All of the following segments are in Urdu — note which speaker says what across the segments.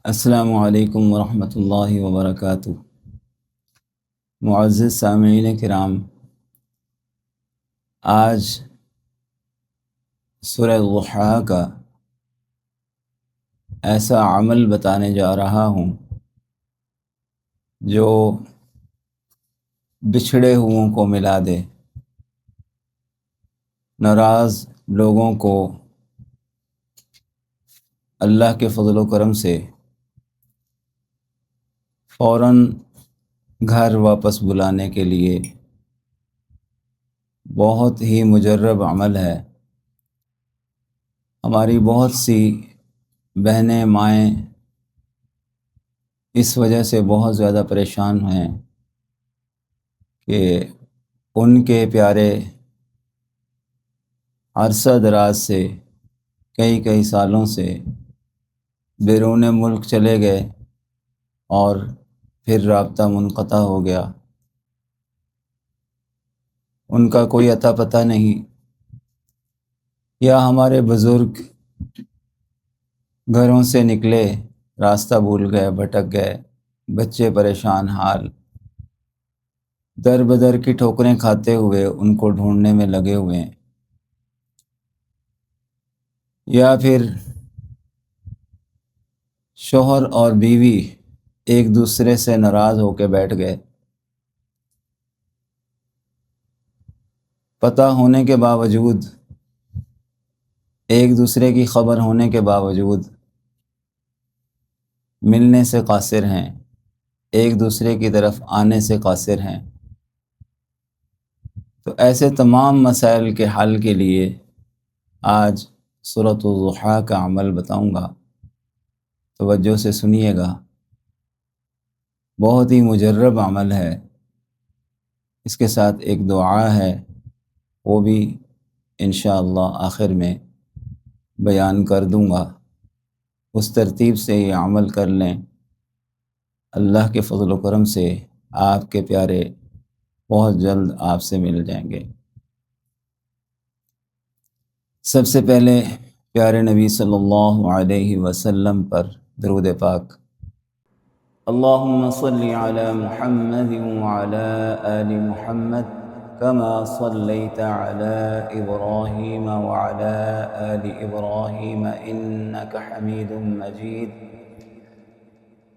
Speaker 1: السلام علیکم ورحمۃ اللہ وبرکاتہ۔ معزز سامعین کرام، آج سورہ ضحیٰ کا ایسا عمل بتانے جا رہا ہوں جو بچھڑے ہوئوں کو ملا دے، ناراض لوگوں کو اللہ کے فضل و کرم سے فوراً گھر واپس بلانے کے لیے بہت ہی مجرب عمل ہے۔ ہماری بہت سی بہنیں مائیں اس وجہ سے بہت زیادہ پریشان ہیں کہ ان کے پیارے عرصہ دراز سے کئی سالوں سے بیرون ملک چلے گئے اور پھر رابطہ منقطع ہو گیا، ان کا کوئی اتا پتہ نہیں، یا ہمارے بزرگ گھروں سے نکلے راستہ بھول گئے، بھٹک گئے، بچے پریشان حال، در بدر کی ٹھوکریں کھاتے ہوئے ان کو ڈھونڈنے میں لگے ہوئے ہیں، یا پھر شوہر اور بیوی ایک دوسرے سے ناراض ہو کے بیٹھ گئے، پتہ ہونے کے باوجود، ایک دوسرے کی خبر ہونے کے باوجود ملنے سے قاصر ہیں، ایک دوسرے کی طرف آنے سے قاصر ہیں۔ تو ایسے تمام مسائل کے حل کے لیے آج سورۃ الضحیٰ کا عمل بتاؤں گا، توجہ سے سنیے گا۔ بہت ہی مجرب عمل ہے، اس کے ساتھ ایک دعا ہے، وہ بھی انشاءاللہ آخر میں بیان کر دوں گا۔ اس ترتیب سے یہ عمل کر لیں، اللہ کے فضل و کرم سے آپ کے پیارے بہت جلد آپ سے مل جائیں گے۔ سب سے پہلے پیارے نبی صلی اللہ علیہ وسلم پر درود پاک۔ اللہم صلی علی محمد وعلی آل محمد کما صلیت علی ابراہیم وعلی آل ابراہیم انک حمید مجید۔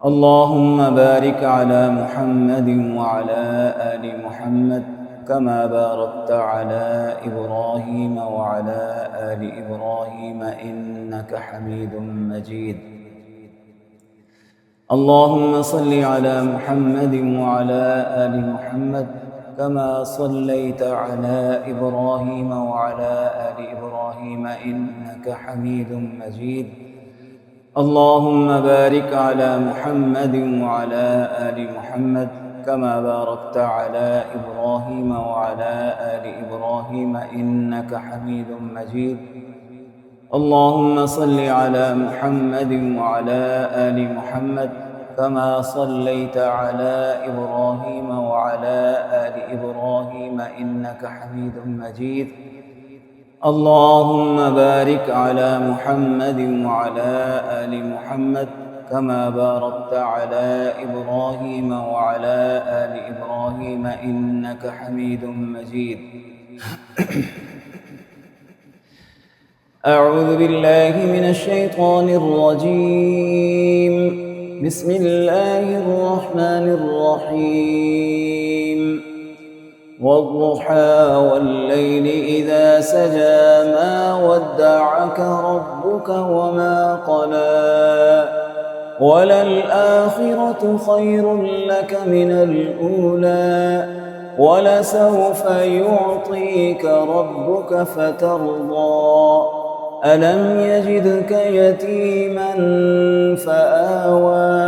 Speaker 1: اللہم بارک علی محمد وعلی آل محمد كما باركت على إبراهيم وعلى آل إبراهيم إنك حميد مجيد۔ اللهم صل على محمد وعلى آل محمد كما صليت على إبراهيم وعلى آل إبراهيم إنك حميد مجيد۔ اللهم بارك على محمد وعلى آل محمد كما باركت على إبراهيم وعلى آل إبراهيم إنك حميد مجيد۔ اللهم صل على محمد وعلى آل محمد كما صليت على إبراهيم وعلى آل إبراهيم إنك حميد مجيد۔ اللهم بارك على محمد وعلى آل محمد كما باركت على إبراهيم وعلى آل إبراهيم إنك حميد مجيد۔ أعوذ بالله من الشيطان الرجيم، بسم الله الرحمن الرحيم۔ والضحى والليل إذا سجى ما ودعك ربك وما قلى وللآخرة خير لك من الأولى ولسوف يعطيك ربك فترضى ألم يجدك يتيما فآوى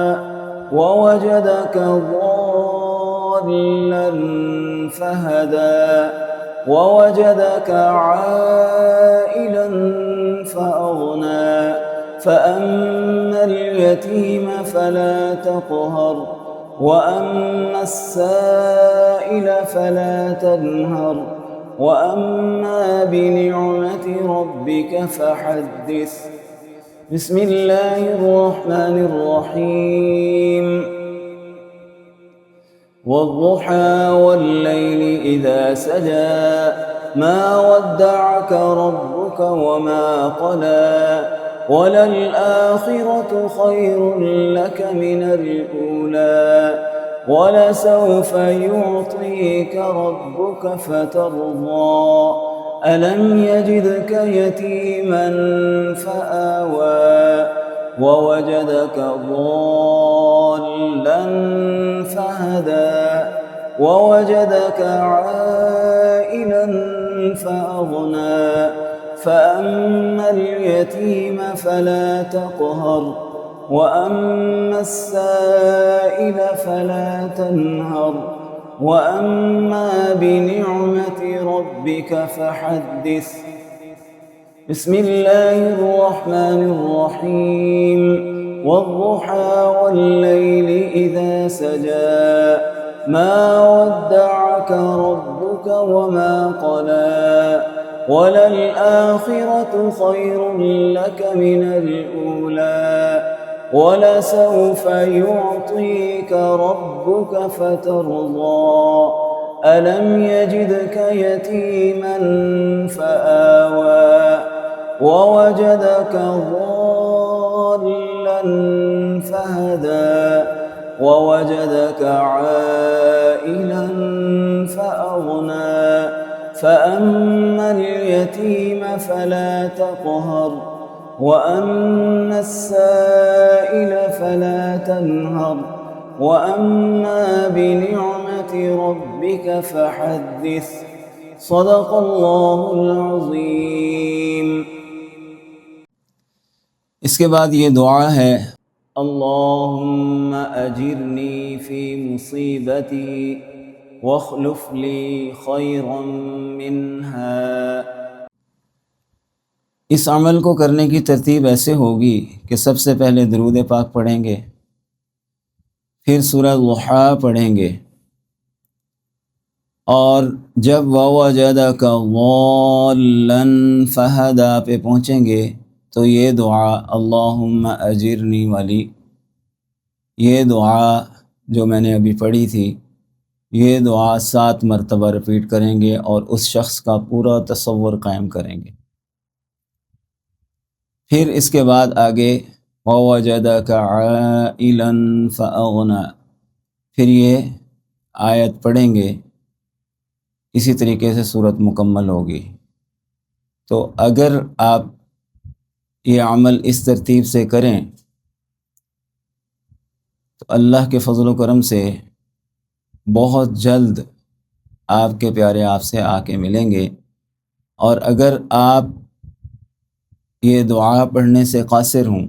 Speaker 1: ووجدك ضالا فهدى ووجدك عائلا فأغنى فأما اليتيم فلا تقهر وأما السائل فلا تنهر وأما بنعمة ربك فحدث۔ بسم الله الرحمن الرحيم۔ الرحيم والضحى والليل إذا سجى ما ودعك ربك وما قلى وللآخرة خير لك من الأولى ولسوف يعطيك ربك فترضى ألم يجدك يتيما فآوى ووجدك ضالا فهدى ووجدك عائلا فأغنى فأما اليتيم فلا تقهر وأما السائل فلا تنهر وأما بنعمة ربك فحدث. بسم الله الرحمن الرحيم والضحى والليل إذا سجى ما ودعك ربك وما قلى وللآخرة خير لك من الأولى ولسوف يعطيك ربك فترضى ألم يجدك يتيما فآوى ووجدك ضالا فهدى ووجدك عائلا فأغنى فأما اليتيم فلا تقهر وأما السائل فلا تنهر وأما بنعمة ربك فحدث. صدق الله العظيم.
Speaker 2: اس کے بعد یہ دعا ہے،
Speaker 1: اللهم أجرني في مصيبتي واخلف لي خيرا منها.
Speaker 2: اس عمل کو کرنے کی ترتیب ایسے ہوگی کہ سب سے پہلے درود پاک پڑھیں گے، پھر سورہ ضحیٰ پڑھیں گے، اور جب وَوَجَدَكَ ضَالًّا فَهَدَىٰ پہ پہنچیں گے تو یہ دعا اللہم اجرنی والی، یہ دعا جو میں نے ابھی پڑھی تھی، یہ دعا 7 مرتبہ رپیٹ کریں گے اور اس شخص کا پورا تصور قائم کریں گے۔ پھر اس کے بعد آگے وَوَجَدَكَ عَائِلًا فَأَغْنَىٰ، پھر یہ آیت پڑھیں گے، اسی طریقے سے صورت مکمل ہوگی۔ تو اگر آپ یہ عمل اس ترتیب سے کریں تو اللہ کے فضل و کرم سے بہت جلد آپ کے پیارے آپ سے آ کے ملیں گے، اور اگر آپ یہ دعا پڑھنے سے قاصر ہوں،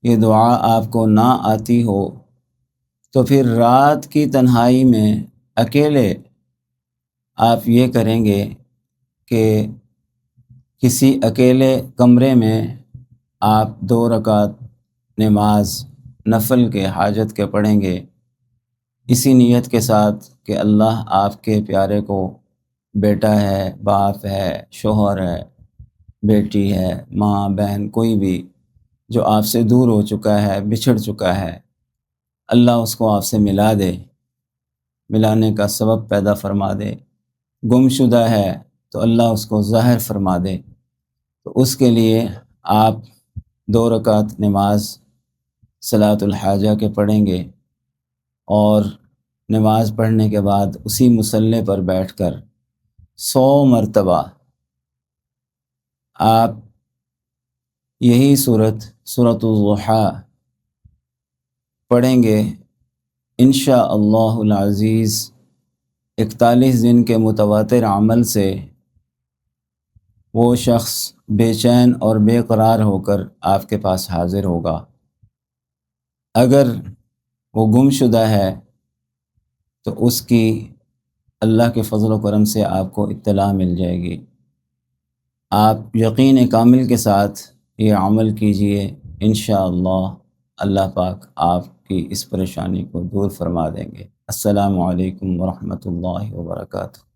Speaker 2: یہ دعا آپ کو نہ آتی ہو، تو پھر رات کی تنہائی میں اکیلے آپ یہ کریں گے کہ کسی اکیلے کمرے میں آپ 2 رکعت نماز نفل کے حاجت کے پڑھیں گے، اسی نیت کے ساتھ کہ اللہ آپ کے پیارے کو بیٹا ہے، باپ ہے، شوہر ہے، بیٹی ہے، ماں بہن، کوئی بھی جو آپ سے دور ہو چکا ہے، بچھڑ چکا ہے، اللہ اس کو آپ سے ملا دے، ملانے کا سبب پیدا فرما دے۔ گم شدہ ہے تو اللہ اس کو ظاہر فرما دے۔ تو اس کے لیے آپ 2 رکعت نماز صلاۃ الحاجہ کے پڑھیں گے، اور نماز پڑھنے کے بعد اسی مصلی پر بیٹھ کر 100 مرتبہ آپ یہی سورۃ الضحیٰ پڑھیں گے۔ انشاءاللہ العزیز 41 دن کے متواتر عمل سے وہ شخص بے چین اور بے قرار ہو کر آپ کے پاس حاضر ہوگا۔ اگر وہ گم شدہ ہے تو اس کی اللہ کے فضل و کرم سے آپ کو اطلاع مل جائے گی۔ آپ یقین کامل کے ساتھ یہ عمل کیجئے، انشاءاللہ اللہ پاک آپ کی اس پریشانی کو دور فرما دیں گے۔ السلام علیکم ورحمۃ اللہ وبرکاتہ۔